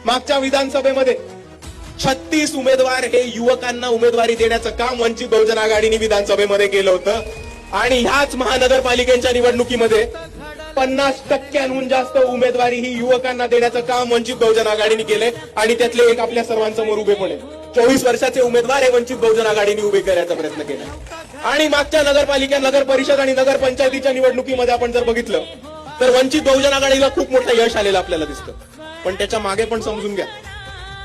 मागच्या विधानसभेमध्ये 36 उमेदवार हे युवकांना उमेदवारी देण्याचं काम वंचित बहुजन आघाडीने विधानसभेमध्ये केलं होतं आणि ह्याच महानगरपालिकेच्या निवडणुकीमध्ये 50% जास्त उमेदवारी ही युवकांना देण्याचं काम वंचित बहुजन आघाडीने केले आणि त्यातले एक आपल्या सर्वांसमोर उभे पण आहे. 24 वर्षाचे उमेदवार हे वंचित बहुजन आघाडीने उभे करण्याचा प्रयत्न केला आणि मागच्या नगरपालिका, नगर परिषद आणि नगरपंचायतीच्या निवडणुकीमध्ये आपण जर बघितलं तर वंचित बहुजन आघाडीला खूप मोठं यश आलेलं आपल्याला दिसतं. पण त्याच्या मागे पण समजून घ्या,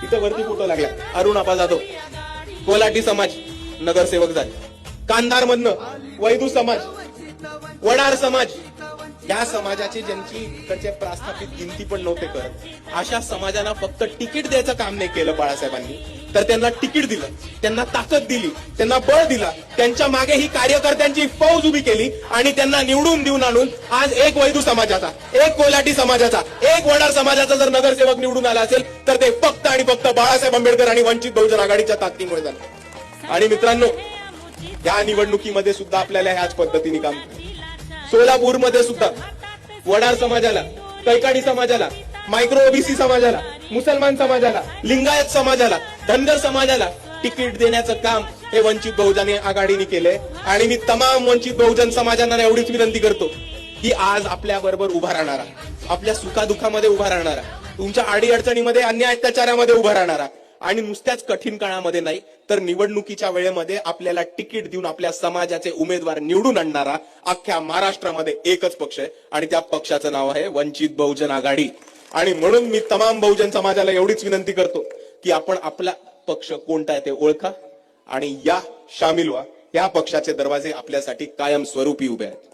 इथं वरती फोटो लागला अरुण आपा जाधव, कोल्हाटी समाज नगरसेवक झाले, कांधार मधनं वैदू समाज, वडार समाज, या समाजाचे ज्यांची इकडचे प्रस्थापित गिनती पण नव्हते करत, अशा समाजांना फक्त तिकीट द्यायचं काम नाही केलं बाळासाहेबांनी, तर त्यांना तिकीट दिलं, त्यांना ताकद दिली, त्यांना बळ दिला, त्यांच्या मागे ही कार्यकर्त्यांची फौज उभी केली आणि त्यांना निवडून देऊन आणून आज एक वैदू समाजाचा, एक कोल्हाटी समाजाचा, एक वडार समाजाचा जर नगरसेवक निवडून आला असेल तर ते फक्त आणि फक्त बाळासाहेब आंबेडकर आणि वंचित बहुजन आघाडीच्या ताकदीमुळे झालं. आणि मित्रांनो, या निवडणुकीमध्ये सुद्धा आपल्याला ह्याच पद्धतीने काम सोलापूरमध्ये सुद्धा वडार समाजाला, कैकाडी समाजाला, मायक्रो ओबीसी समाजाला, मुसलमान समाजाला, लिंगायत समाजाला, धनगर समाजाला तिकीट देण्याचं काम हे वंचित बहुजन आघाडीने केलंय. आणि मी तमाम वंचित बहुजन समाजांना एवढीच विनंती करतो की आज आपल्या बरोबर उभा राहणारा, आपल्या सुखादुखामध्ये उभा राहणारा, तुमच्या अडीअडचणीमध्ये, अन्याय अत्याचारामध्ये उभा राहणारा आणि नुसत्याच कठीण काळामध्ये नाही तर निवडणुकीच्या वेळेमध्ये आपल्याला तिकीट देऊन आपल्या समाजाचे उमेदवार निवडून आणणारा अख्ख्या महाराष्ट्रामध्ये एकच पक्ष आहे आणि त्या पक्षाचं नाव आहे वंचित बहुजन आघाडी. आणि म्हणून मी तमाम बहुजन समाजाला एवढीच विनंती करतो की आपण आपला पक्ष कोणता आहे ते ओळखा आणि या शामिल व्हा. या पक्षाचे दरवाजे आपल्यासाठी कायम स्वरूपी उभे आहेत.